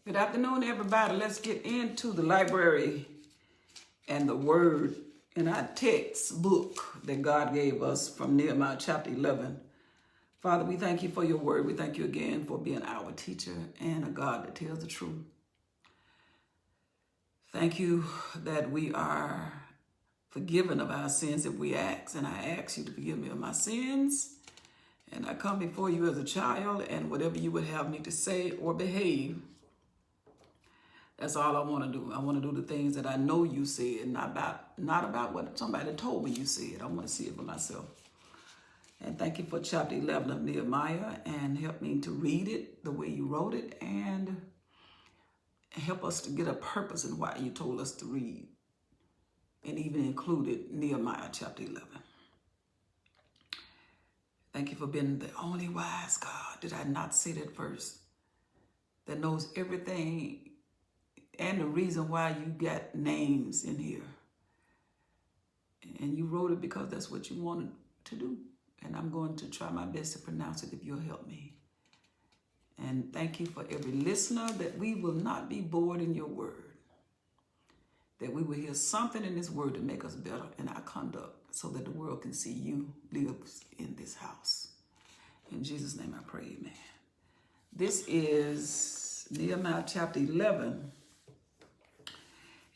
Good afternoon, everybody. Let's get into the library and the word in our textbook that God gave us from Nehemiah chapter 11. Father, we thank you for your word. We thank you again for being our teacher and a God that tells the truth. Thank you that we are forgiven of our sins if we ask. And I ask you to forgive me of my sins. And I come before you as a child, and whatever you would have me to say or behave, that's all I want to do. I want to do the things that I know you said, not about what somebody told me you said. I want to see it for myself. And thank you for chapter 11 of Nehemiah, and help me to read it the way you wrote it, and help us to get a purpose in why you told us to read, and even included Nehemiah chapter 11. Thank you for being the only wise God. Did I not say that first? That knows everything and the reason why you got names in here. And you wrote it because that's what you wanted to do. And I'm going to try my best to pronounce it if you'll help me. And thank you for every listener, that we will not be bored in your word. That we will hear something in this word to make us better in our conduct, so that the world can see you lives in this house. In Jesus' name I pray, amen. This is Nehemiah chapter 11.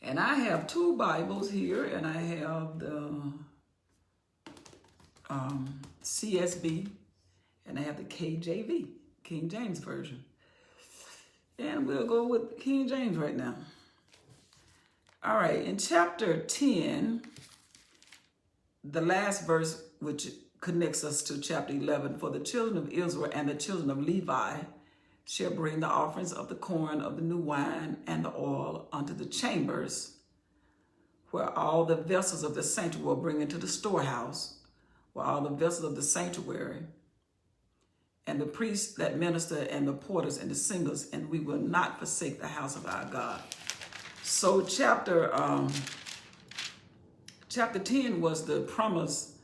And I have two Bibles here, and I have the CSB, and I have the KJV, King James Version. And we'll go with King James right now. All right, in chapter 10, the last verse, which connects us to chapter 11, for the children of Israel and the children of Levi shall bring the offerings of the corn, of the new wine, and the oil unto the chambers, where all the vessels of the sanctuary will bring into the storehouse, where all the vessels of the sanctuary, and the priests that minister, and the porters, and the singers, and we will not forsake the house of our God. So chapter 10 was the promise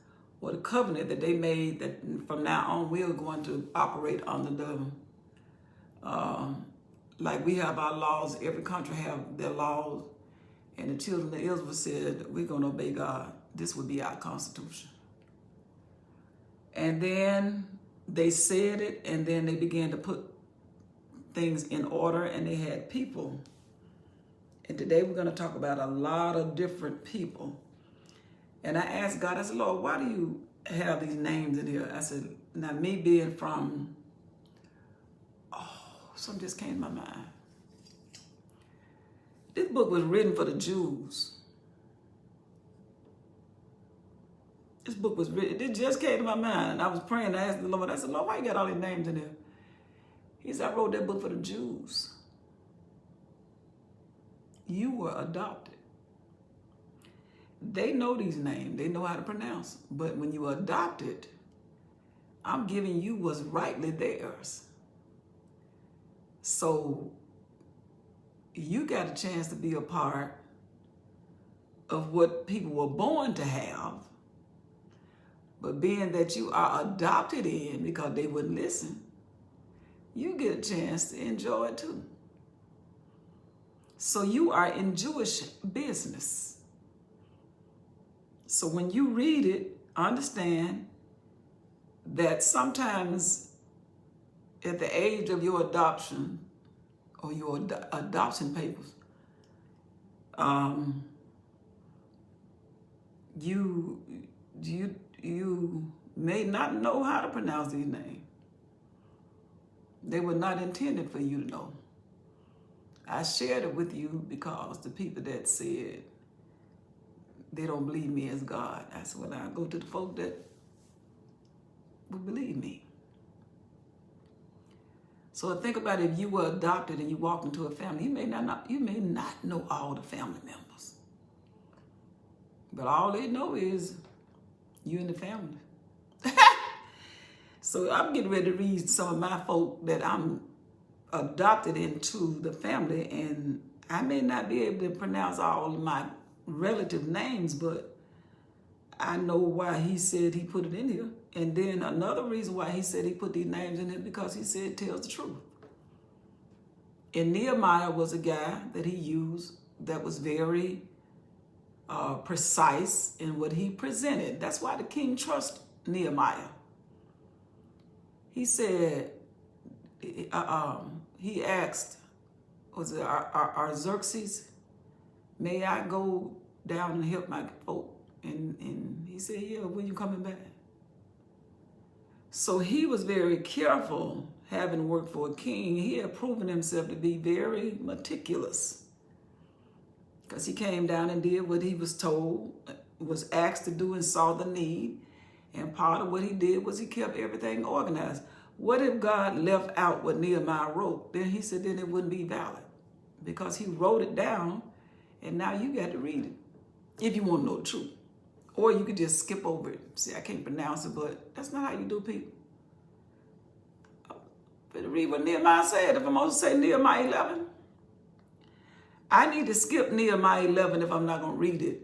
or the covenant that they made, that from now on we are going to operate under the, like we have our laws, every country have their laws, and the children of Israel said, we're going to obey God. This would be our constitution. And then they said it, and then they began to put things in order, and they had people. And today we're going to talk about a lot of different people. And I asked God, I said, Lord, why do you have these names in here? I said, now me being from, something just came to my mind. This book was written for the Jews. This book was written, it just came to my mind. And I was praying, I asked the Lord, I said, Lord, why you got all these names in there? He said, I wrote that book for the Jews. You were adopted. They know these names. They know how to pronounce them. But when you were adopted, I'm giving you what's rightly theirs. So you got a chance to be a part of what people were born to have. But being that you are adopted in because they wouldn't listen, you get a chance to enjoy it too. So you are in Jewish business. So when you read it, understand that sometimes at the age of your adoption or your adoption papers, you may not know how to pronounce these names. They were not intended for you to know. I shared it with you because the people that said they don't believe me as God, I said, well, I go to the folk that will believe me. So think about it, if you were adopted and you walked into a family, you may not know all the family members. But all they know is you and the family. So I'm getting ready to read some of my folk that I'm adopted into the family, and I may not be able to pronounce all of my relative names, but I know why he said he put it in here. And then another reason why he said he put these names in here, because he said it tells the truth. And Nehemiah was a guy that he used that was very precise in what he presented. That's why the king trusted Nehemiah. He said, he asked, was it Artaxerxes, may I go down and help my folk? And he said, yeah, when you coming back? So he was very careful, having worked for a king. He had proven himself to be very meticulous, because he came down and did what he was told, was asked to do, and saw the need. And part of what he did was he kept everything organized. What if God left out what Nehemiah wrote? Then he said, then it wouldn't be valid, because he wrote it down, and now you got to read it if you want to know the truth. Or you could just skip over it. See, I can't pronounce it, but that's not how you do people. Better read what Nehemiah said. If I'm supposed to say Nehemiah 11, I need to skip Nehemiah 11 if I'm not going to read it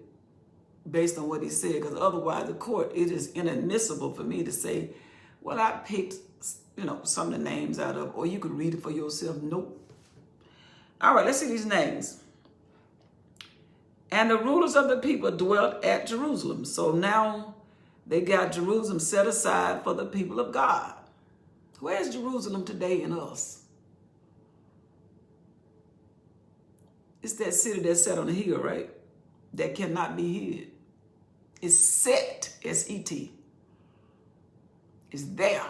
based on what he said, because otherwise the court, it is inadmissible for me to say, well, I picked, some of the names out of, or you could read it for yourself. Nope. All right, let's see these names. And the rulers of the people dwelt at Jerusalem. So now they got Jerusalem set aside for the people of God. Where's Jerusalem today in us? It's that city that's set on a hill, right? That cannot be hid. It's set, S-E-T. It's there.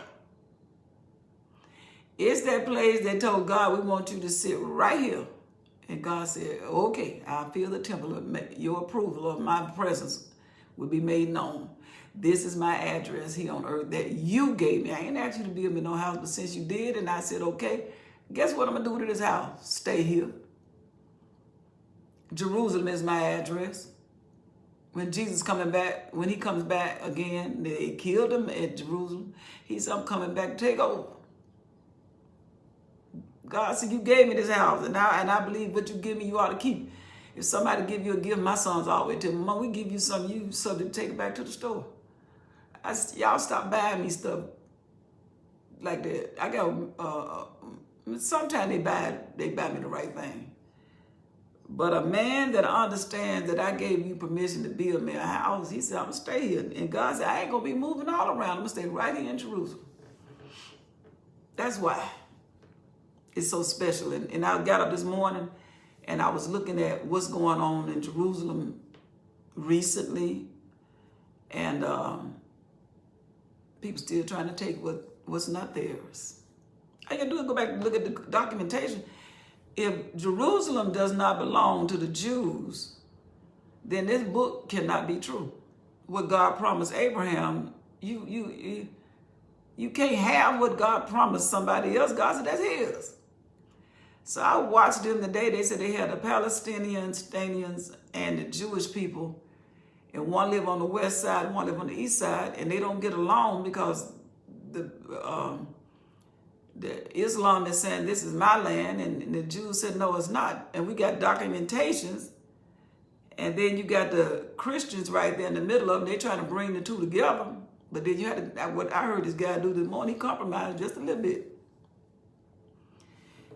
It's that place that told God, we want you to sit right here. And God said, okay, I'll fill the temple. Your approval of my presence will be made known. This is my address here on earth that you gave me. I ain't asked you to build me no house, but since you did, and I said, okay, guess what I'm going to do to this house? Stay here. Jerusalem is my address. When Jesus coming back, when he comes back again, they killed him at Jerusalem. He said, I'm coming back to take over. God said, you gave me this house, and I believe what you give me, you ought to keep. If somebody give you a gift, my sons always tell me, Mom, we give you something, you something to take it back to the store. Y'all stop buying me stuff like that. I got, sometimes they buy me the right thing. But a man that understands that I gave you permission to build me a house, he said, I'm going to stay here. And God said, I ain't going to be moving all around. I'm going to stay right here in Jerusalem. That's why it's so special. And I got up this morning and I was looking at what's going on in Jerusalem recently. And people still trying to take what's not theirs. All you got to do is go back and look at the documentation. If Jerusalem does not belong to the Jews, then this book cannot be true. What God promised Abraham, you can't have what God promised somebody else. God said that's his. So I watched them today. They said they had the Palestinians and the Jewish people, and one live on the west side, one live on the east side, and they don't get along because the Islam is saying this is my land, and the Jews said no, it's not. And we got documentations, and then you got the Christians right there in the middle of them. They're trying to bring the two together. But then you had to, what I heard this guy do this morning, he compromised just a little bit.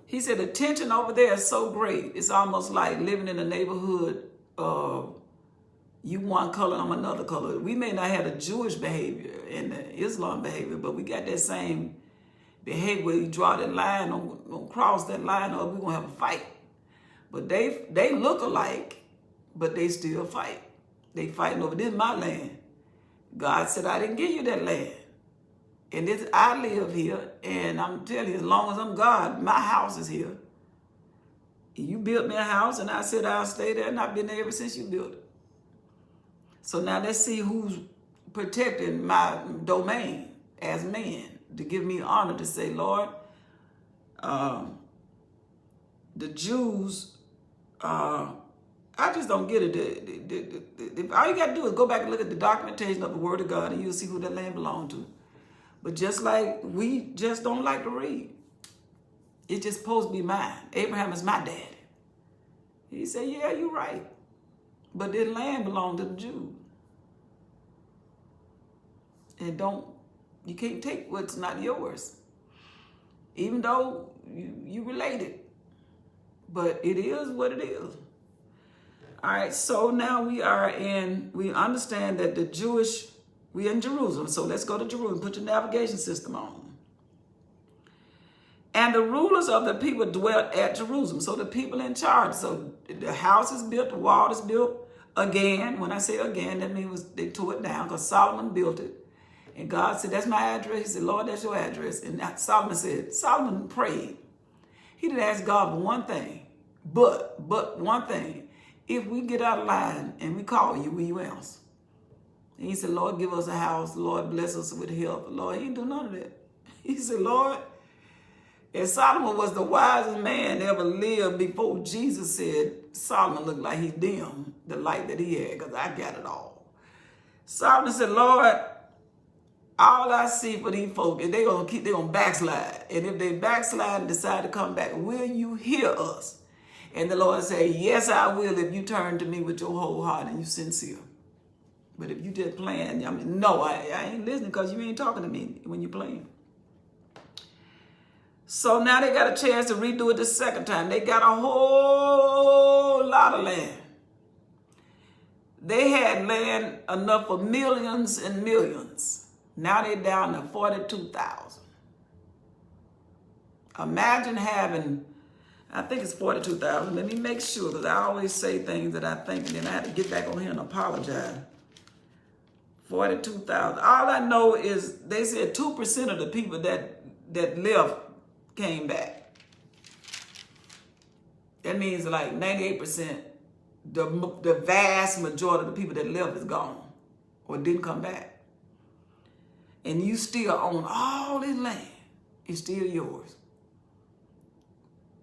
He said the tension over there is so great. It's almost like living in a neighborhood of you one color, I'm another color. We may not have the Jewish behavior and the Islam behavior, but we got that same behavior where you draw that line, don't cross that line, or we're going to have a fight. But they look alike, but they still fight. They fighting over this my land. God said, I didn't give you that land. And this, I live here, and I'm telling you, as long as I'm God, my house is here. You built me a house, and I said I'll stay there, and I've been there ever since you built it. So now let's see who's protecting my domain as man, to give me honor to say, Lord, the Jews, I just don't get it. All you got to do is go back and look at the documentation of the Word of God, and you'll see who that land belonged to. But just like we just don't like to read, it's just supposed to be mine. Abraham is my daddy. He said, yeah, you're right. But this land belonged to the Jews. And you can't take what's not yours. Even though you related. but it is what it is. All right, so now we understand that we're in Jerusalem. So let's go to Jerusalem. Put your navigation system on. And the rulers of the people dwelt at Jerusalem. So the people in charge. So the house is built, the wall is built again. When I say again, that means they tore it down because Solomon built it. And God said, that's my address. He said, Lord, that's your address. And Solomon prayed. He didn't ask God for one thing, but one thing. If we get out of line and we call you, will you answer? And he said, Lord, give us a house. Lord, bless us with help. Lord, he didn't do none of that. He said, Lord, and Solomon was the wisest man ever lived before Jesus said Solomon looked like he dimmed the light that he had because I got it all. Solomon said, Lord, all I see for these folks is they're going to backslide. And if they backslide and decide to come back, will you hear us? And the Lord said, yes, I will if you turn to me with your whole heart and you sincere. But if you just playing, no, I ain't listening because you ain't talking to me when you're playing. So now they got a chance to redo it the second time. They got a whole lot of land. They had land enough for millions and millions. Now they're down to 42,000. Imagine having, I think it's 42,000. Let me make sure because I always say things that I think and then I have to get back on here and apologize. 42,000. All I know is they said 2% of the people that left came back. That means like 98%, the vast majority of the people that left is gone or didn't come back. And you still own all this land. It's still yours.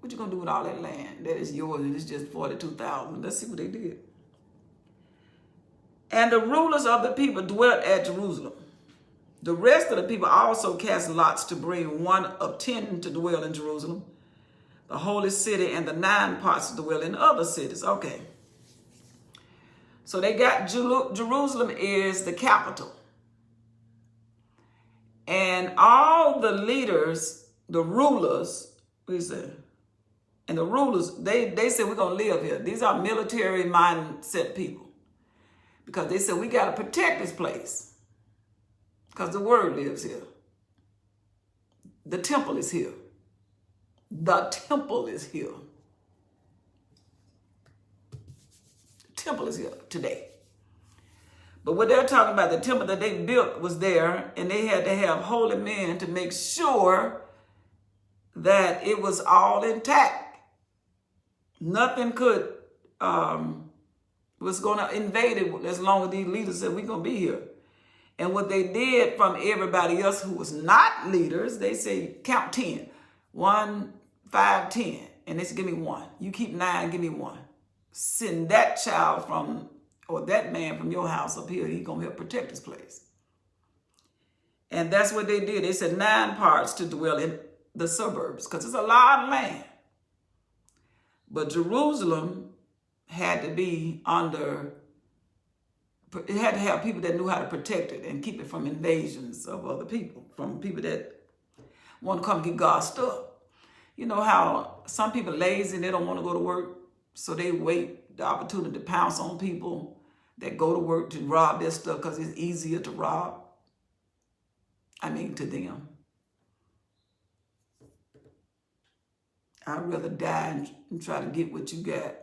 What you gonna do with all that land that is yours and it's just 42,000? Let's see what they did. And the rulers of the people dwelt at Jerusalem. The rest of the people also cast lots to bring 1 of 10 to dwell in Jerusalem, the holy city, and the 9 parts to dwell in other cities. Okay. So they got Jerusalem is the capital. And all the leaders, the rulers, what is that? And the rulers, they said, we're going to live here. These are military mindset people. Because they said, we got to protect this place. Because the word lives here. The temple is here. The temple is here. The temple is here today. But what they're talking about, the temple that they built was there, and they had to have holy men to make sure that it was all intact. Nothing could was going to invade it as long as these leaders said, we're going to be here. And what they did from everybody else who was not leaders, they say, count 10. 1, 5, 10. And they said, give me 1. You keep 9, give me 1. Send that child from, or that man from your house up here. He's going to help protect this place. And that's what they did. They said 9 parts to dwell in the suburbs because it's a lot of land. But Jerusalem had to be it had to have people that knew how to protect it and keep it from invasions of other people, from people that want to come get God's stuff. You know how some people are lazy and they don't want to go to work, so they wait the opportunity to pounce on people that go to work to rob their stuff because it's easier to rob. I mean, to them. I'd rather die and try to get what you got.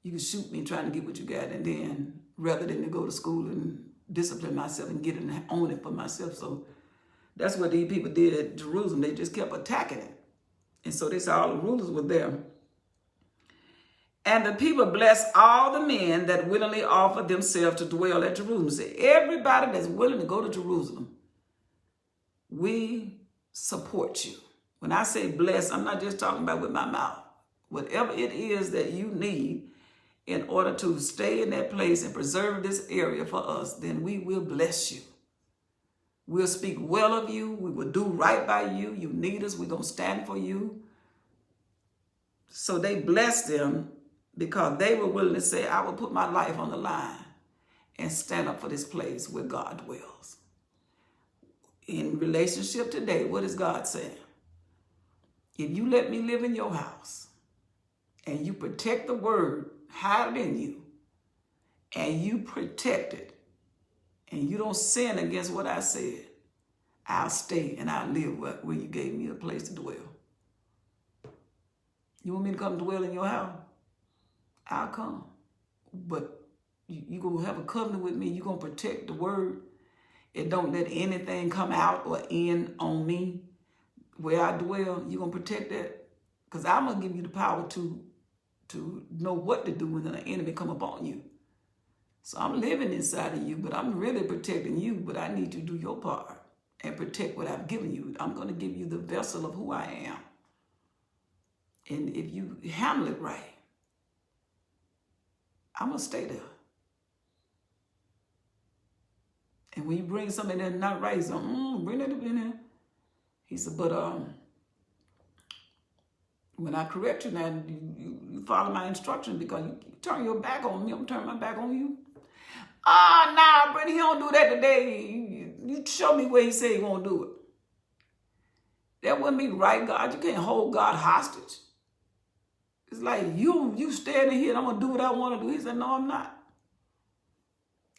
You can shoot me trying to get what you got, and then rather than to go to school and discipline myself and get it and own it for myself. So that's what these people did at Jerusalem. They just kept attacking it. And so they saw all the rulers were there. And the people blessed all the men that willingly offered themselves to dwell at Jerusalem. Say, everybody that's willing to go to Jerusalem, we support you. When I say bless, I'm not just talking about with my mouth. Whatever it is that you need in order to stay in that place and preserve this area for us, then we will bless you. We'll speak well of you. We will do right by you. You need us. We're going to stand for you. So they blessed them because they were willing to say, I will put my life on the line and stand up for this place where God dwells. In relationship today, what is God saying? If you let me live in your house, and you protect the word, hide it in you, and you protect it, and you don't sin against what I said, I'll stay and I'll live where you gave me a place to dwell. You want me to come dwell in your house? I'll come. But you're going to have a covenant with me. You're going to protect the word. And don't let anything come out or in on me where I dwell. You're going to protect that. Because I'm going to give you the power to know what to do when the enemy come upon you. So I'm living inside of you, but I'm really protecting you. But I need you to do your part and protect what I've given you. I'm going to give you the vessel of who I am. And if you handle it right, I'm going to stay there. And when you bring something that's not right, he's like, bring that up in here. He said, but when I correct you now, you follow my instructions, because you turn your back on me, I'm turning my back on you. Nah, Brady, he don't do that today. You show me where he said he won't do it. That wouldn't be right, God. You can't hold God hostage. It's like, you standing here and I'm going to do what I want to do. He said, no, I'm not.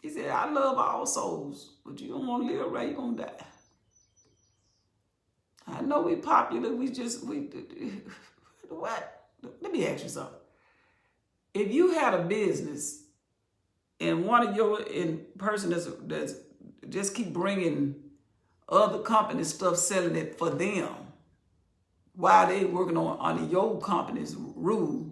He said, I love all souls, but you don't want to live right, you're going to die. I know we popular, what? Let me ask you something. If you had a business and one of your person that's just keep bringing other companies stuff, selling it for them, while they working on under your company's rule,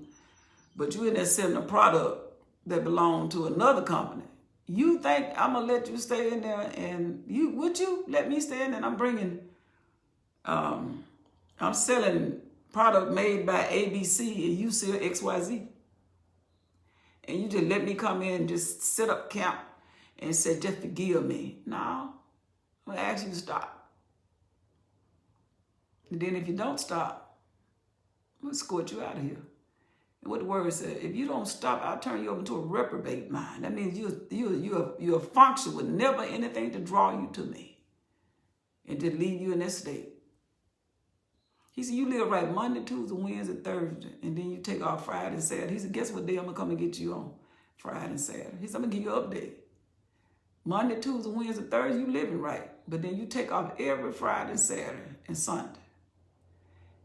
but you in there selling a product that belonged to another company, you think I'm gonna let you stay in there? And would you let me stay in there? And I'm bringing, I'm selling product made by ABC and you sell XYZ, and you just let me come in and just set up camp and say, just forgive me? No, I'm gonna ask you to stop. And then if you don't stop, I'm going to escort you out of here. And what the word said, if you don't stop, I'll turn you over to a reprobate mind. That means you'll function with never anything to draw you to me and to leave you in that state. He said, you live right Monday, Tuesday, Wednesday, Thursday, and then you take off Friday and Saturday. He said, guess what day I'm going to come and get you on? Friday and Saturday. He said, I'm going to give you an update. Monday, Tuesday, Wednesday, Thursday, you living right. But then you take off every Friday, Saturday, and Sunday.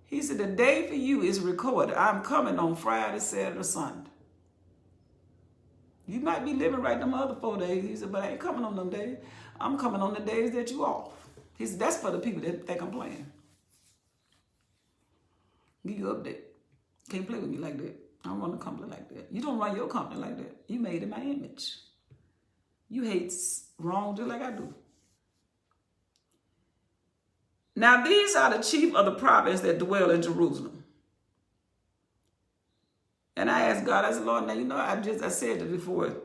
He said, the day for you is recorded. I'm coming on Friday, Saturday, Sunday. You might be living right them other 4 days. He said, but I ain't coming on them days. I'm coming on the days that you off. He said, that's for the people that think I'm playing. Give you an update. Can't play with me like that. I don't run a company like that. You don't run your company like that. You made in my image. You hate wrong just like I do. Now these are the chief of the province that dwell in Jerusalem. And I asked God, I said, Lord, now you know, I said it before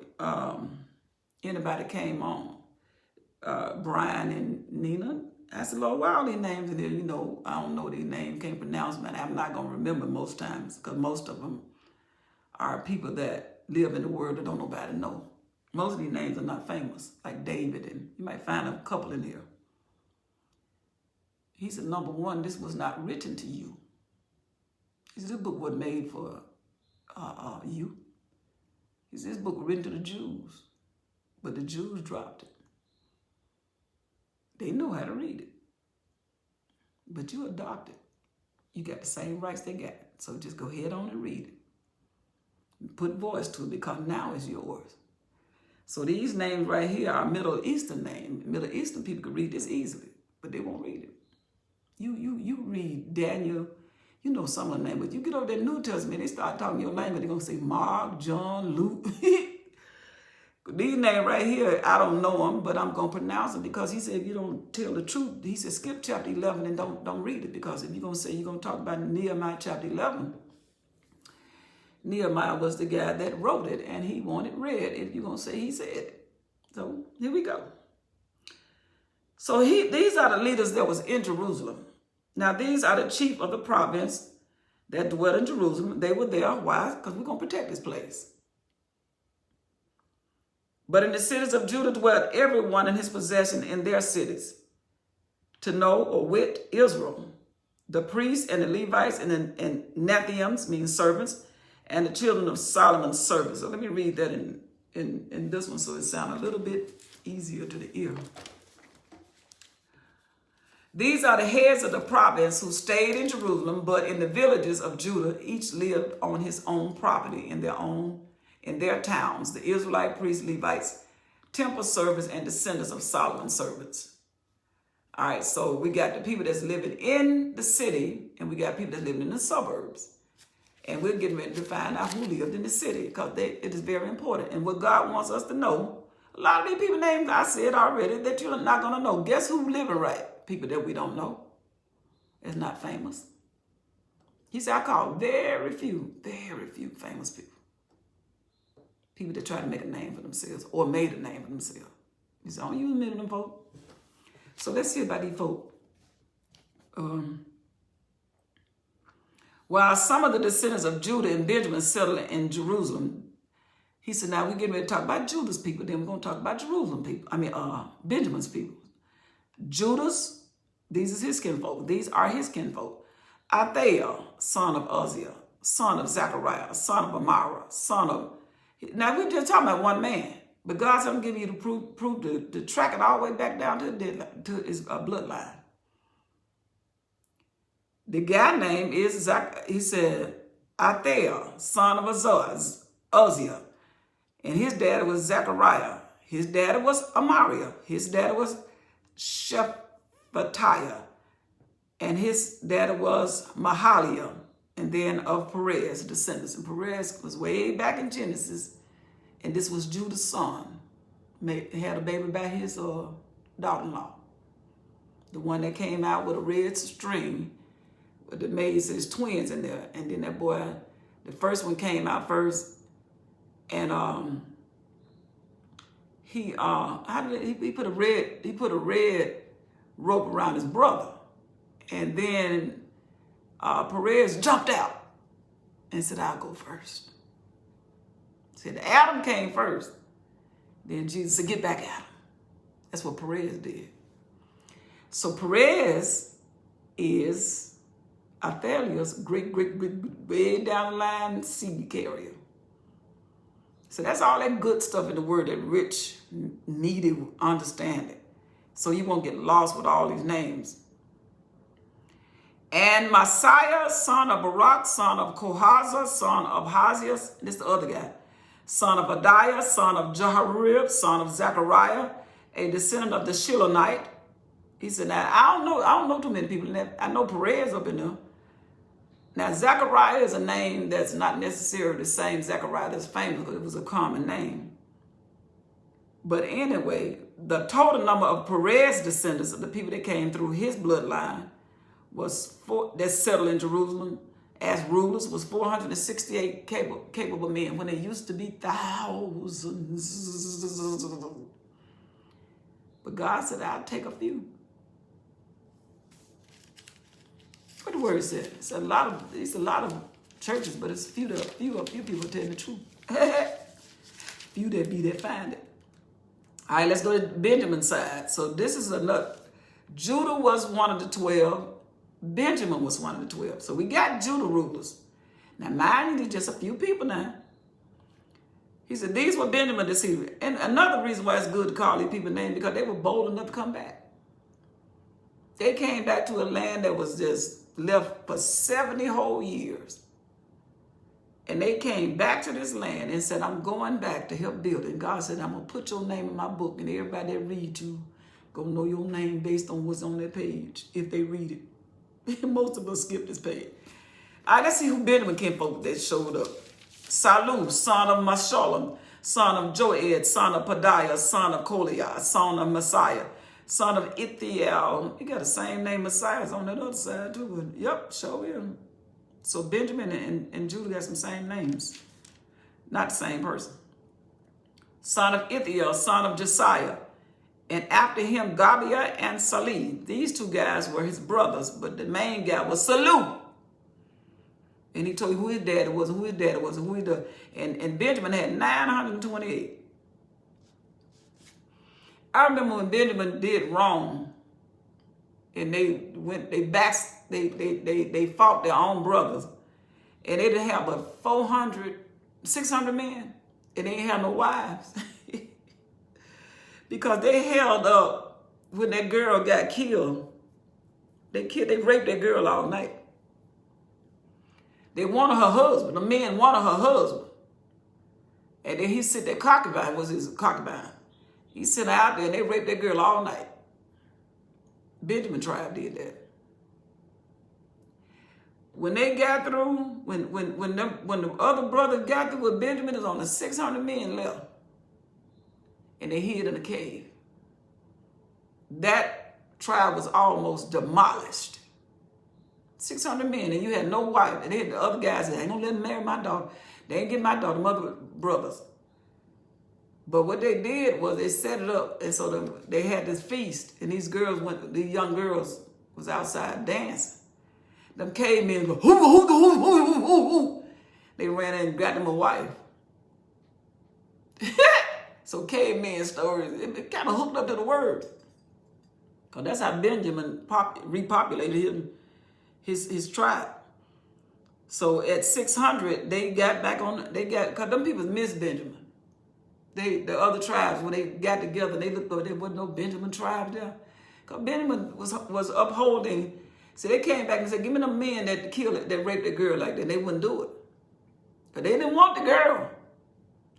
anybody came on, Brian and Nina. I said, Lord, why all these names in there? You know, I don't know these names, can't pronounce them, and I'm not going to remember most times, because most of them are people that live in the world that don't nobody know. Most of these names are not famous, like David, and you might find a couple in here. He said, number one, this was not written to you. He said, this book was made for you. He said, this book was written to the Jews, but the Jews dropped it. They know how to read it, but you adopted. You got the same rights they got, so just go ahead on and read it. Put voice to it, because now it's yours. So these names right here are Middle Eastern names. Middle Eastern people could read this easily, but they won't read it. You read Daniel, you know some of the names, but you get over that New Testament, they start talking your language, they're going to say Mark, John, Luke. These names right here, I don't know them, but I'm going to pronounce them, because he said if you don't tell the truth, he said skip chapter 11 and don't read it, because if you're going to say you're going to talk about Nehemiah chapter 11, Nehemiah was the guy that wrote it, and he wanted read if you're going to say he said it. So here we go. So these are the leaders that was in Jerusalem. Now, these are the chief of the province that dwelt in Jerusalem. They were there. Why? Because we're going to protect this place. But in the cities of Judah dwelt everyone in his possession in their cities. To know or wit Israel, the priests and the Levites and Nethians, means servants, and the children of Solomon's servants. So let me read that in this one so it sounds a little bit easier to the ear. These are the heads of the province who stayed in Jerusalem, but in the villages of Judah, each lived on his own property in their towns. The Israelite priests, Levites, temple servants, and descendants of Solomon's servants. All right, so we got the people that's living in the city, and we got people that's living in the suburbs. And we're getting ready to find out who lived in the city, because it is very important. And what God wants us to know, a lot of these people names I said already that you're not going to know. Guess who's living right? People that we don't know. It's not famous. He said, I call very few famous people. People that try to make a name for themselves or made a name for themselves. He said, I don't use many of them folk. So let's see about these folk. While some of the descendants of Judah and Benjamin settled in Jerusalem, he said, now we're getting ready to talk about Judah's people. Then we're going to talk about Benjamin's people. Judah's, these is his kinfolk. These are his kinfolk. Athiel, son of Uzziah, son of Zechariah, son of Amara, son of... Now we're just talking about one man. But God's going to give you the proof to track it all the way back down to his bloodline. The guy name is, he said, Athiel, son of Uzziah. And his daddy was Zechariah. His daddy was Amariah. His daddy was Shephatiah. And his daddy was Mahaliah. And then of Perez, descendants. And Perez was way back in Genesis. And this was Judah's son. He had a baby by his daughter-in-law. The one that came out with a red string that made his twins in there. And then that boy, the first one came out first. And he put a red rope around his brother. And then Perez jumped out and said, I'll go first. Said Adam came first. Then Jesus said, get back at him. That's what Perez did. So Perez is Athaliah's great, way down the line seed carrier. So that's all that good stuff in the word, that rich, needy understanding. So you won't get lost with all these names. And Messiah, son of Barak, son of Kohazah, son of Haziah, this is the other guy, son of Adiah, son of Jeharib, son of Zechariah, a descendant of the Shilonite. He said, now, I don't know too many people in that. I know Perez up in there. Now, Zechariah is a name that's not necessarily the same Zechariah that's famous, because it was a common name. But anyway, the total number of Perez descendants, of the people that came through his bloodline, that settled in Jerusalem as rulers, was 468 capable men, when there used to be thousands. But God said, I'll take a few. What the word said? It's a lot of churches, but it's few people tell the truth. Few that be that find it. All right, let's go to Benjamin's side. So this is another. Judah was one of the 12. Benjamin was one of the 12. So we got Judah rulers. Now, mind you, just a few people now. He said, these were Benjamin deceivers. And another reason why it's good to call these people names, because they were bold enough to come back. They came back to a land that was just left for 70 whole years. And they came back to this land and said, I'm going back to help build it. And God said, I'm going to put your name in my book, and everybody that read you going to know your name based on what's on that page, if they read it. Most of us skip this page. All right, let's see who Benjamin kinfolk that showed up. Salu, son of Meshullam, son of Joed, son of Padiah, son of Koliah, son of Messiah, son of Ithiel. He got the same name Messiah's on that other side too. Yep, show him. So Benjamin and Judah got some same names. Not the same person. Son of Ithiel, son of Josiah. And after him, Gabiah and Salih. These two guys were his brothers, but the main guy was Salu. And he told you who his daddy was, and who his daddy was, and who he did. And Benjamin had 928. I remember when Benjamin did wrong, and they fought their own brothers, And they didn't have but 400, 600 men. And they ain't have no wives. Because they held up when that girl got killed. They raped that girl all night. They wanted her husband. The men wanted her husband. And then he said that concubine was his concubine. He sent her out there and they raped that girl all night. Benjamin tribe did that. When they got through, when the other brother got through with Benjamin, there's only 600 men left. And they hid in a cave. That tribe was almost demolished. 600 men, and you had no wife. And then the other guys said, I ain't gonna let them marry my daughter. They ain't get my daughter, mother, brothers. But what they did was they set it up, and so they had this feast, and these young girls was outside dancing. Them cavemen go, hoo, hoo, hoo, hoo, hoo, hoo, hoo. They ran in and got them a wife. So caveman stories, it kind of hooked up to the word. Because that's how Benjamin repopulated his tribe. So at 600, they got back on, because them people missed Benjamin. The other tribes, when they got together, they looked over, there wasn't no Benjamin tribe there. Because Benjamin was upholding, so they came back and said, give me the men that killed it, that raped that girl like that. They wouldn't do it. But they didn't want the girl.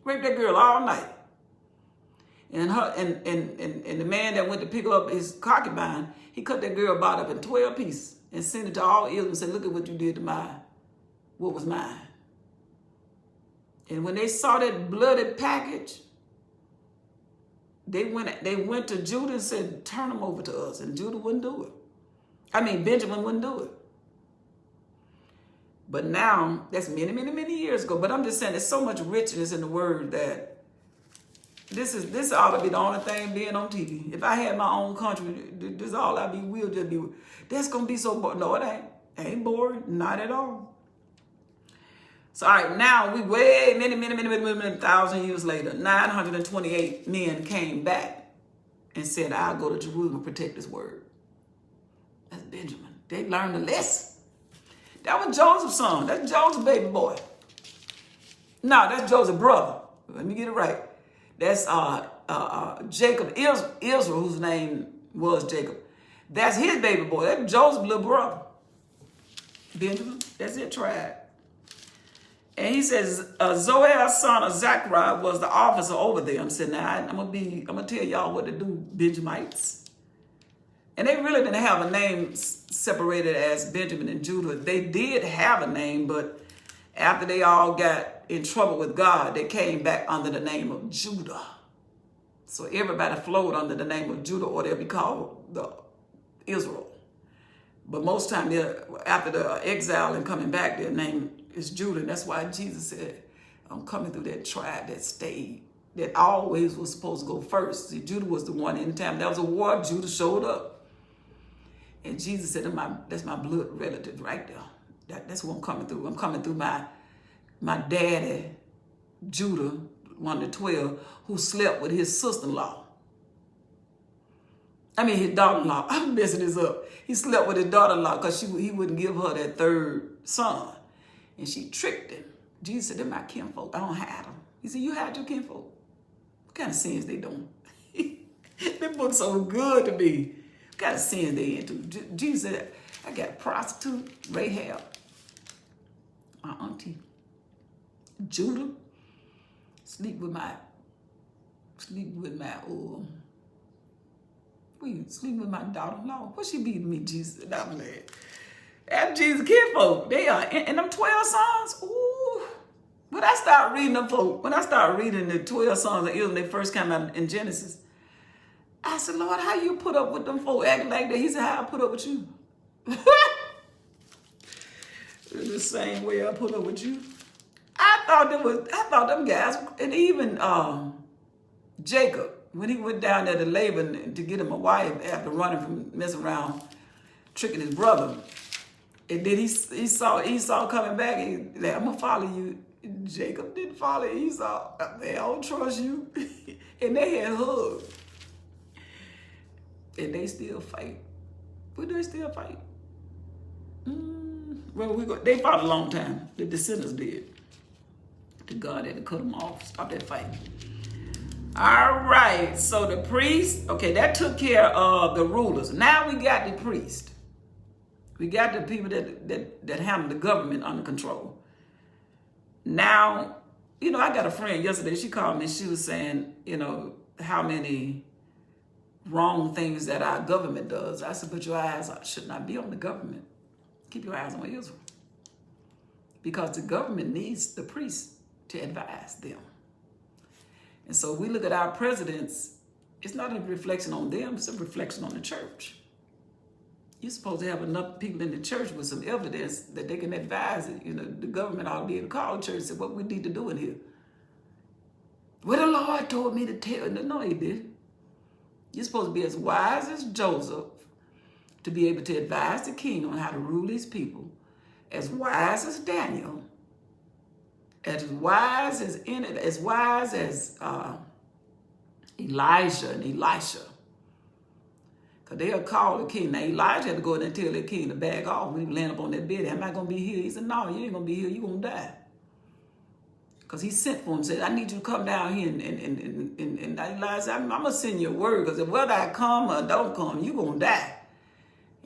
Raped that girl all night. And the man that went to pick up his concubine, he cut that girl body up in 12 pieces and sent it to all Israel and said, look at what you did to mine. What was mine? And when they saw that bloody package, they went to Judah and said, turn them over to us. And Judah wouldn't do it. Benjamin wouldn't do it. But now, that's many, many, many years ago. But I'm just saying, there's so much richness in the word that this ought to be the only thing being on TV. If I had my own country, this all I will just be. That's going to be so boring. No, it ain't. It ain't boring. Not at all. So, all right, now we many thousand years later, 928 men came back and said, I'll go to Jerusalem and protect this word. That's Benjamin. They learned a lesson. That was Joseph's son. That's Joseph's baby boy. No, that's Joseph's brother. Let me get it right. That's Jacob, Israel, whose name was Jacob. That's his baby boy. That's Joseph's little brother. Benjamin, that's it, tribe. And he says, Zoel, son of Zachariah, was the officer over them. Said, now I'm gonna tell y'all what to do, Benjamites. And they really didn't have a name separated as Benjamin and Judah. They did have a name, but after they all got in trouble with God, they came back under the name of Judah. So everybody flowed under the name of Judah, or they'll be called the Israel. But most time, after the exile and coming back, their name is Judah. And that's why Jesus said, I'm coming through that tribe that stayed, that always was supposed to go first. See, Judah was the one. Anytime there was a war, Judah showed up. And Jesus said, that's my blood relative right there. That's what I'm coming through. I'm coming through my daddy, Judah, one of the 12, who slept with his sister-in-law. His daughter-in-law. I'm messing this up. He slept with his daughter-in-law because he wouldn't give her that third son. And she tricked him. Jesus said, they're my kinfolk. I don't have them. He said, you had your kinfolk. What kind of sins they doing? That book's so good to me. What kind of sins they into? Jesus said, I got a prostitute, Rahab, my auntie, Judah, sleep with my daughter-in-law. What she be to me, Jesus? I'm mad. That's Jesus' kinfolk. They are, and them 12 sons, ooh. When I start reading the 12 sons of Israel, when they first came out in Genesis, I said, Lord, how you put up with them folk acting like that? He said, how I put up with you? The same way I put up with you. I thought them guys, and even Jacob, when he went down there to Laban to get him a wife after running from messing around, tricking his brother. And then he saw Esau coming back, and he said, I'm going to follow you. Jacob didn't follow Esau. I don't trust you. And they had hugs. And they still fight. But they still fight. Well, they fought a long time. The descendants did. The God had to cut them off, stop that fight. All right, so the priest, okay, that took care of the rulers. Now we got the priest. We got the people that handle the government under control. Now, I got a friend yesterday, she called me, she was saying, how many wrong things that our government does. I said, but your eyes should not be on the government. Keep your eyes on Israel. Because the government needs the priests to advise them. And so we look at our presidents, it's not a reflection on them, it's a reflection on the church. You're supposed to have enough people in the church with some evidence that they can advise it. The government ought to be able to call the church and say, what we need to do in here. Well, the Lord told me to tell. No, he didn't. You're supposed to be as wise as Joseph to be able to advise the king on how to rule these people, as wise as Daniel, as wise as Elijah and Elisha. Because they'll call the king. Now, Elijah had to go in and tell the king to back off when he land up on that bed. Am I going to be here? He said, no, you ain't going to be here. You're going to die. Because he sent for him and said, I need you to come down here. And Elijah said, I'm going to send you a word. Because whether I come or don't come, you're going to die.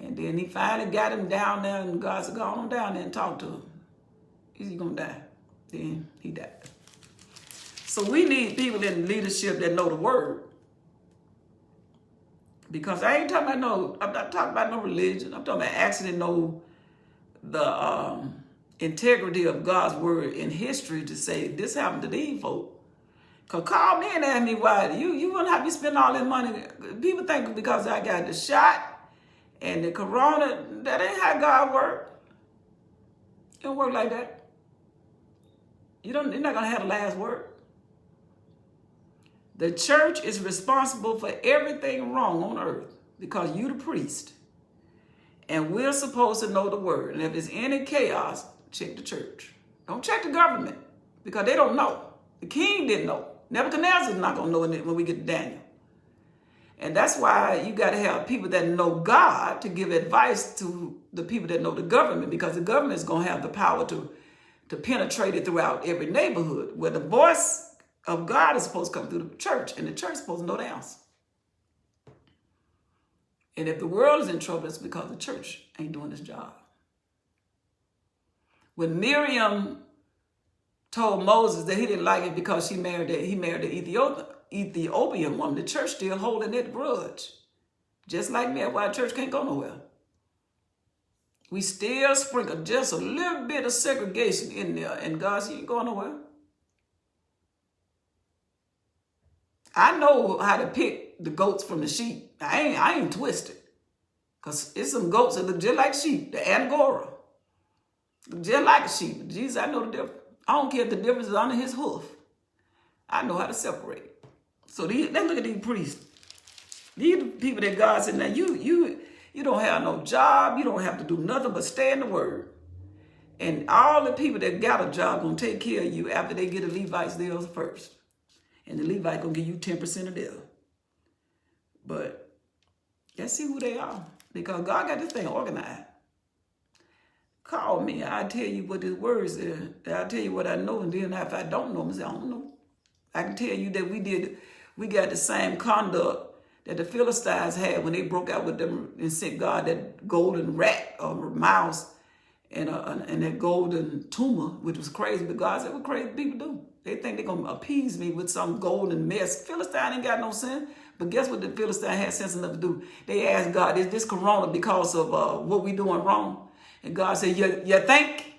And then he finally got him down there. And God said, go on down there and talk to him. He's going to die. Then he died. So we need people in leadership that know the word. Because I ain't talking about I'm not talking about no religion. I'm talking about actually know the integrity of God's word in history to say this happened to these folk. Because call me and ask me why. You wouldn't have to spend all this money. People think because I got the shot and the corona, that ain't how God works. It don't work like that. You're not going to have the last word. The church is responsible for everything wrong on earth because you're the priest. And we're supposed to know the word. And if there's any chaos, check the church. Don't check the government because they don't know. The king didn't know. Nebuchadnezzar's not going to know it when we get to Daniel. And that's why you got to have people that know God to give advice to the people that know the government, because the government is going to have the power to penetrate it throughout every neighborhood, where the voice of God is supposed to come through the church, and the church is supposed to know the answer. And if the world is in trouble, it's because the church ain't doing its job. When Miriam told Moses that he didn't like it because he married the Ethiopian woman, the church still holding that grudge. Just like me, why the church can't go nowhere. We still sprinkle just a little bit of segregation in there, and God said, you ain't going nowhere. I know how to pick the goats from the sheep. I ain't twisted. Because it's some goats that look just like sheep. The Angora. Look just like a sheep. Jesus, I know the difference. I don't care if the difference is under his hoof. I know how to separate it. So let's look at these priests. These are the people that God said, now you don't have no job. You don't have to do nothing but stay in the word. And all the people that got a job going to take care of you after they get the Levites deals first. And the Levite going to give you 10% of theirs. But let's see who they are. Because God got this thing organized. Call me. I'll tell you what this word is. I'll tell you what I know. And then if I don't know, I say, I don't know. I can tell you that we got the same conduct that the Philistines had when they broke out with them and sent God that golden rat or mouse and that golden tumor, which was crazy. But God said, what crazy people do? They think they're going to appease me with some golden mess. Philistine ain't got no sense. But guess what the Philistine had sense enough to do? They asked God, is this corona because of what we doing wrong? And God said, you think?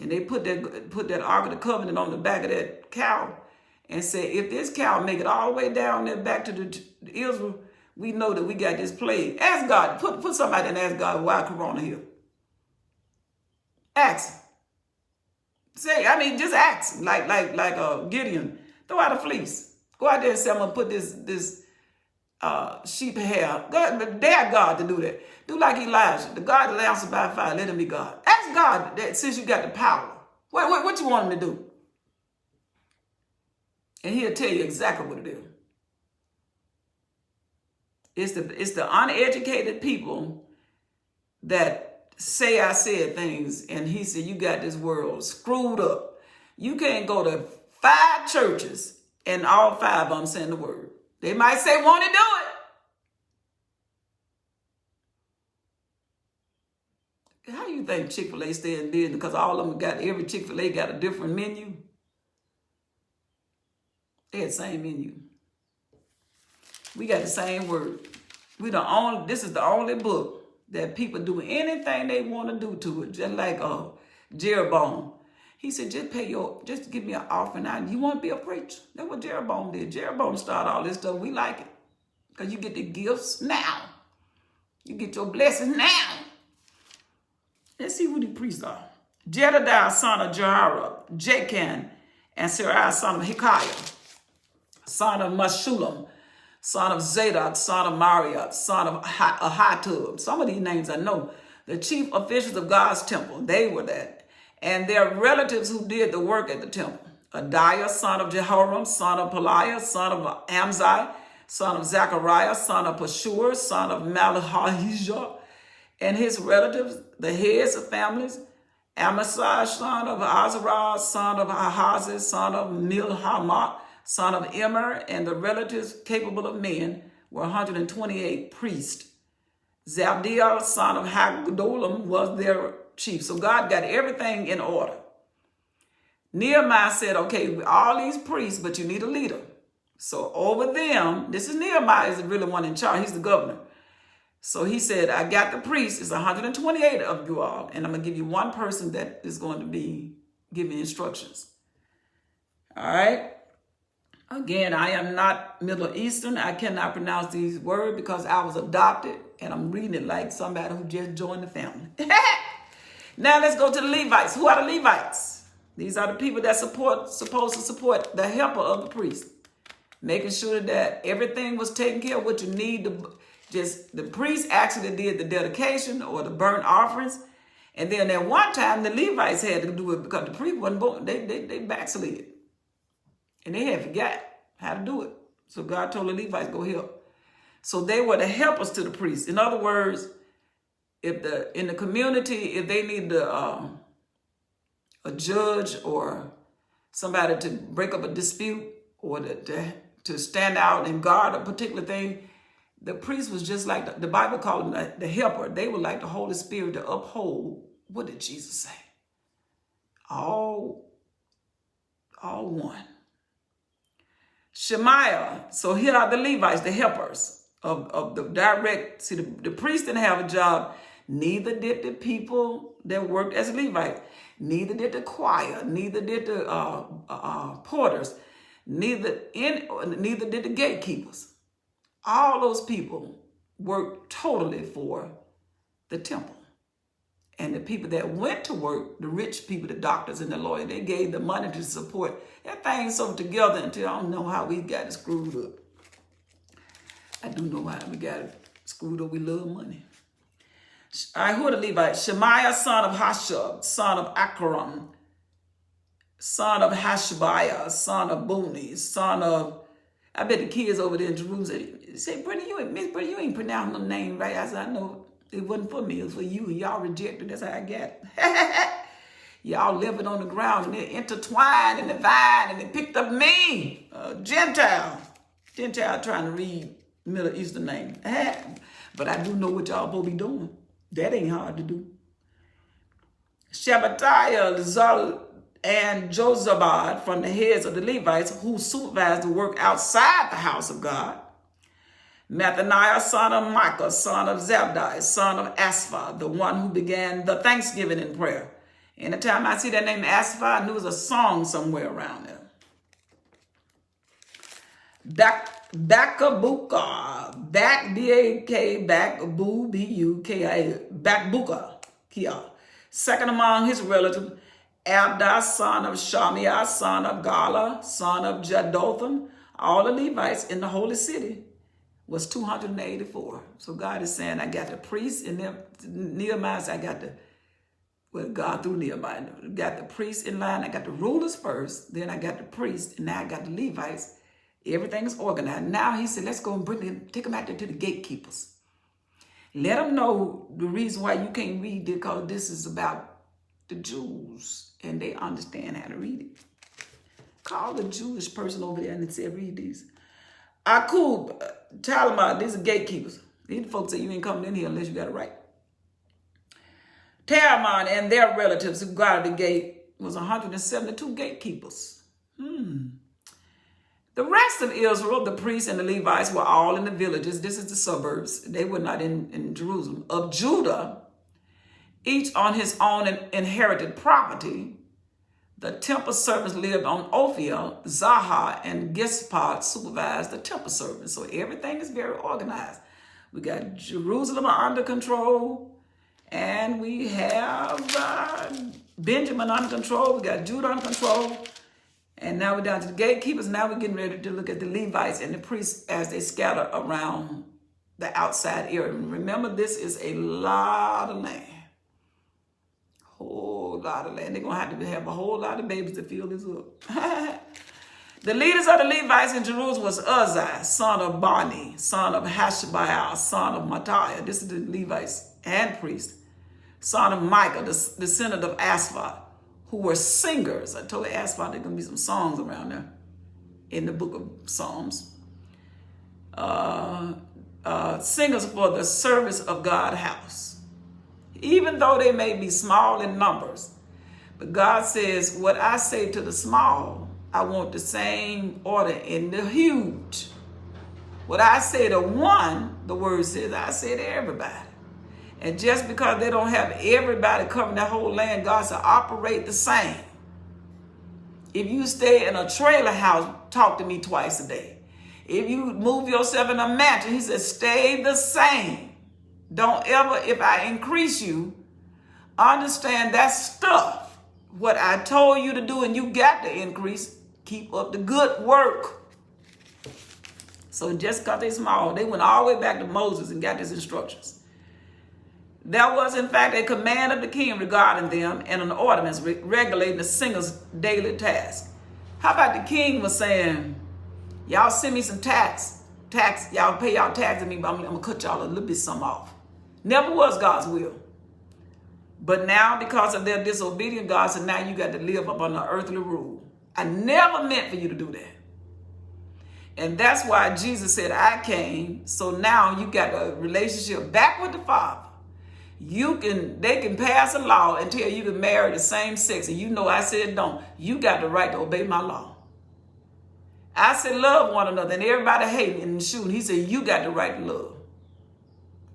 And they put that Ark of the Covenant on the back of that cow and said, if this cow make it all the way down there back to the Israel, we know that we got this plague. Ask God. Put somebody and ask God, why corona here? Ask him. Just ask. Like Gideon. Throw out a fleece. Go out there and say, I'm going to put this sheep hair. Dare God to do that. Do like Elijah. The God that answers by fire, let him be God. Ask God that since you got the power, what you want him to do? And he'll tell you exactly what it is. It's the uneducated people that say I said things, and he said, you got this world screwed up. You can't go to 5 churches and all 5 of them saying the word. They might say, want to do it. How do you think Chick-fil-A stay in business? Because all of them got, every Chick-fil-A got a different menu. They had the same menu. We got the same word. This is the only book that people do anything they want to do to it. Just like Jeroboam. He said, just give me an offering. You want to be a preacher? That's what Jeroboam did. Jeroboam started all this stuff. We like it. Because you get the gifts now. You get your blessings now. Let's see who the priests are. Jedediah, son of Jehoram, Jachan, and Seraiah, son of Hilkiah, son of Meshullam, son of Zadok, son of Mariah, son of Ahitub. Some of these names I know. The chief officials of God's temple, they were that. And their relatives who did the work at the temple. Adiah, son of Jehoram, son of Peliah, son of Amzai, son of Zechariah, son of Pashur, son of Malahijah, and his relatives, the heads of families, Amasai, son of Azariah, son of Ahazes, son of Milhamah, son of Immer, and the relatives capable of men were 128 priests. Zabdiel, son of Hagdolam, was their chief. So God got everything in order. Nehemiah said, okay, all these priests, but you need a leader. So over them, this is Nehemiah is really one in charge. He's the governor. So he said, I got the priests. It's 128 of you all. And I'm going to give you one person that is going to be giving instructions. All right. Again, I am not Middle Eastern. I cannot pronounce these words because I was adopted. And I'm reading it like somebody who just joined the family. Now let's go to the Levites. Who are the Levites? These are the people that supposed to support the helper of the priest. Making sure that everything was taken care of, what you need to just, the priest actually did the dedication or the burnt offerings. And then at one time, the Levites had to do it because the priest wasn't born. They backslid. And they had forgot how to do it. So God told the Levites, go help. So they were the helpers to the priests. In other words, in the community, if they need a judge or somebody to break up a dispute or to stand out and guard a particular thing, the priest was just like, the Bible called them the helper. They were like the Holy Spirit to uphold, what did Jesus say? All one. Shemaiah, so here are the Levites, the helpers of the direct, see the priest didn't have a job, neither did the people that worked as Levites, neither did the choir, neither did the porters, neither did the gatekeepers. All those people worked totally for the temple. And the people that went to work, the rich people, the doctors and the lawyers, they gave the money to support that thing so together until I don't know how we got it screwed up. I do know how we got it screwed up. We love money. All right, who are the Levites? Shemaiah, son of Hashub, son of Akram, son of Hashabiah, son of Buni, son of, I bet the kids over there in Jerusalem say, Brittany, you ain't pronouncing them names right. I said, I know it wasn't for me, it was for you, and y'all rejected. That's how I got it. Y'all living on the ground, and they intertwined in the vine, and they picked up me, Gentile trying to read Middle Eastern names. But I do know what y'all supposed to be doing. That ain't hard to do. Shabbataiah, Zal, and Jozabad from the heads of the Levites who supervised the work outside the house of God. Mathaniah, son of Micah, son of Zabdi, son of Asaph, the one who began the thanksgiving in prayer. Anytime I see that name Asaph, I knew it was a song somewhere around there. Bakbuka, B-A-K, Bakbu, B-U-K-I, Bakbuka, Kia. Second among his relatives, Abda, son of Shamiah, son of Gala, son of Jedotham, all the Levites in the holy city was 284. So God is saying, I got the priests in there. Nehemiah, I got God through Nehemiah, got the priests in line. I got the rulers first, then I got the priests, and now I got the Levites. Everything is organized. Now he said, let's go and take them out there to the gatekeepers. Let them know the reason why you can't read it, because this is about the Jews and they understand how to read it. Call the Jewish person over there and say, read these. Akub, Talmud, these are gatekeepers. These folks say you ain't coming in here unless you got it right. Talmud and their relatives who guarded the gate was 172 gatekeepers. The rest of Israel, the priests and the Levites, were all in the villages. This is the suburbs. They were not in Jerusalem. Of Judah, each on his own inherited property. The temple servants lived on Ophel, Zahar, and Gispad supervised the temple servants. So everything is very organized. We got Jerusalem under control, and we have Benjamin under control. We got Judah under control. And now we're down to the gatekeepers. Now we're getting ready to look at the Levites and the priests as they scatter around the outside area. And remember, this is a lot of land. Whole lot of land. They're going to have a whole lot of babies to fill this up. The leaders of the Levites in Jerusalem was Uzziah, son of Bani, son of Hashabiah, son of Matthiah. This is the Levites and priests. Son of Micah, the descendant of Asaph, who were singers. I told Asaph there are going to be some songs around there in the book of Psalms. Singers for the service of God's house. Even though they may be small in numbers, but God says, what I say to the small, I want the same order in the huge. What I say to one, the word says, I say to everybody. And just because they don't have everybody covering the whole land, God said, operate the same. If you stay in a trailer house, talk to me twice a day. If you move yourself in a mansion, he said, stay the same. Don't ever, if I increase you, understand that stuff. What I told you to do and you got to increase, keep up the good work. So just because they're small, they went all the way back to Moses and got his instructions. There was, in fact, a command of the king regarding them and an ordinance regulating the singers' daily task. How about the king was saying, y'all send me some tax, y'all pay y'all tax to me, but I'm going to cut y'all a little bit some off. Never was God's will. But now, because of their disobedience, God said, now you got to live up under earthly rule. I never meant for you to do that. And that's why Jesus said, I came. So now you got a relationship back with the Father. They can pass a law and tell you to marry the same sex. And you know I said don't. You got the right to obey my law. I said love one another, and everybody hating and shooting. He said you got the right to love.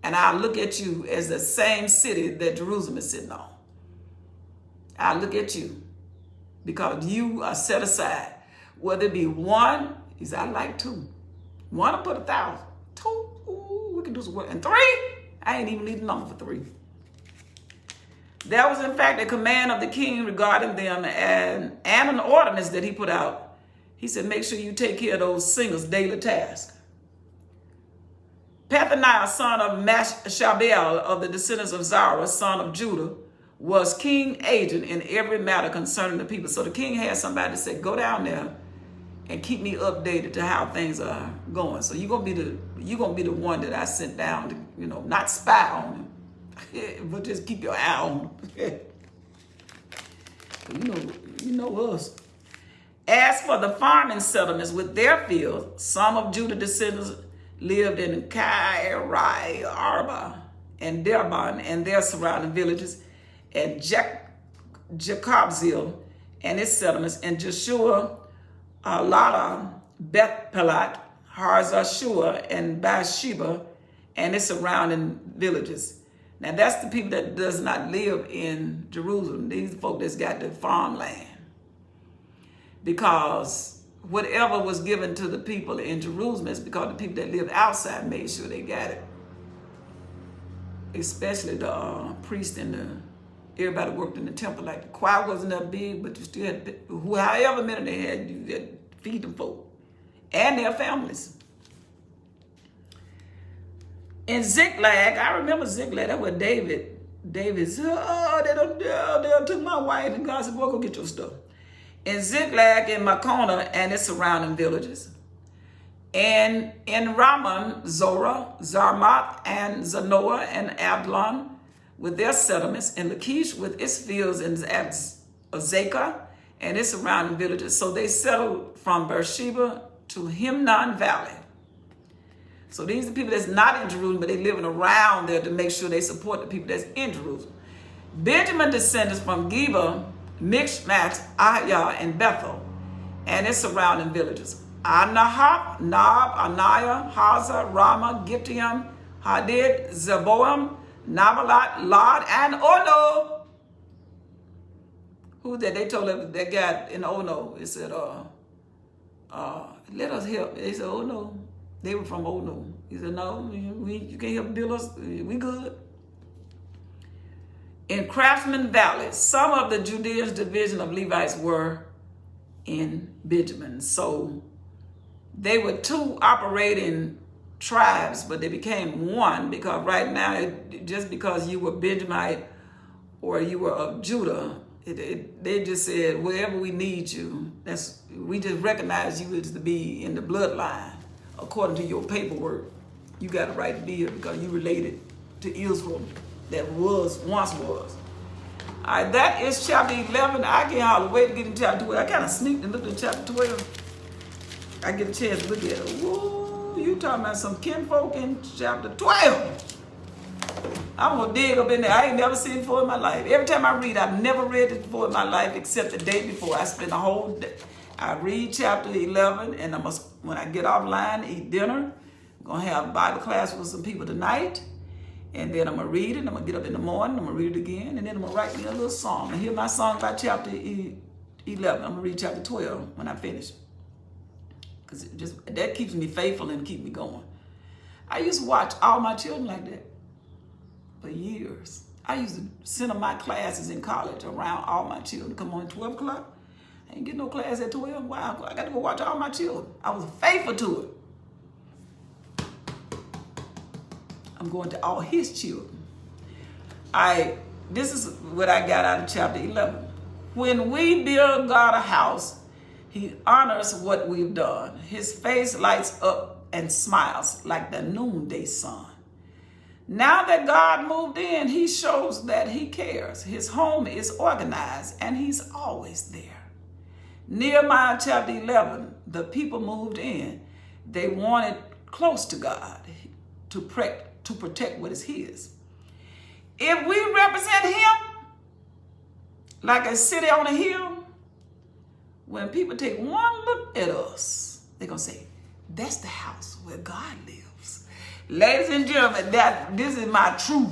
And I look at you as the same city that Jerusalem is sitting on. I look at you because you are set aside. Whether it be one, he said, I like two. One, I put 1,000. Two, ooh, we can do some work. And 3, I ain't even need a number for 3. That was, in fact, a command of the king regarding them and an ordinance that he put out. He said, make sure you take care of those singers' daily tasks. Pethaniah, son of Mashabel of the descendants of Zara, son of Judah, was king agent in every matter concerning the people. So the king had somebody that said, go down there and keep me updated to how things are going. So you're gonna be the one that I sent down to, not spy on him, but just keep your eye on him. you know us. As for the farming settlements with their fields, some of Judah descendants lived in Kairai, Arba, and Derbon and their surrounding villages, and Jacobzil and its settlements, and Joshua, Lada, Beth Pelat, Harzashua, and Bathsheba, and its surrounding villages. Now that's the people that does not live in Jerusalem. These folk that's got the farmland. Because whatever was given to the people in Jerusalem is because the people that lived outside made sure they got it. Especially the priest and everybody worked in the temple. Like the choir wasn't that big, but you still had, however many they had, you had to feed them folk and their families. In Ziklag, I remember Ziklag, that's where David said, they took my wife, and God said, boy, go get your stuff. In Ziklag, in Makona, and its surrounding villages. And in Ramon, Zorah, Zarmath, and Zanoah, and Adlon with their settlements, and Lachish with its fields, and Azekah and its surrounding villages. So they settled from Beersheba to Himnon Valley. So these are the people that's not in Jerusalem, but they living around there to make sure they support the people that's in Jerusalem. Benjamin descendants from Geba, Mishmash, Ahiah, and Bethel, and its surrounding villages. Anahab, Nob, Aniah, Hazah, Ramah, Gibeon, Hadid, Zeboam, Nabalat, Lod, and Ono. Who that they told them they got in Ono? It said, let us help. They said, oh no. They were from Ono. He said, no, you can't help build us. We good. In Craftsman Valley, some of the Judeans division of Levites were in Benjamin. So they were two operating tribes, but they became one because right now, just because you were Benjamite or you were of Judah, they just said, wherever we need you, we just recognize you as to be in the bloodline. According to your paperwork, you got a right to be here because you related to Israel that once was. All right, that is chapter 11. I can't hardly wait to get into chapter 12. I kind of sneaked and looked at chapter 12. I get a chance to look at it. Woo, you talking about some kinfolk in chapter 12. I'm going to dig up in there. I ain't never seen it before in my life. Every time I read, I've never read it before in my life except the day before. I spend the whole day. I read chapter 11, and when I get offline, eat dinner. I'm going to have Bible class with some people tonight. And then I'm going to read it. I'm going to get up in the morning. I'm going to read it again. And then I'm going to write me a little song. And hear my song about chapter 11. I'm going to read chapter 12 when I finish. Because that keeps me faithful and keep me going. I used to watch all my children like that for years. I used to send them my classes in college around all my children. Come on at 12 o'clock. I ain't get no class at 12. Wow, I got to go watch all my children. I was faithful to it. I'm going to all his children. This is what I got out of chapter 11. When we build God a house, he honors what we've done. His face lights up and smiles like the noonday sun. Now that God moved in, he shows that he cares. His home is organized and he's always there. Nehemiah chapter 11, the people moved in. They wanted close to God to protect what is his. If we represent him like a city on a hill, when people take one look at us, they're going to say, that's the house where God lives. Ladies and gentlemen, this is my truth.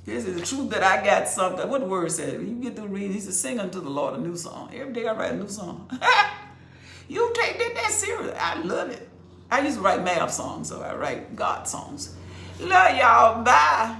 This is the truth that I got something. What the word said? You get through reading, he said, sing unto the Lord a new song. Every day I write a new song. You take that serious. I love it. I used to write math songs, so I write God songs. Love y'all. Bye.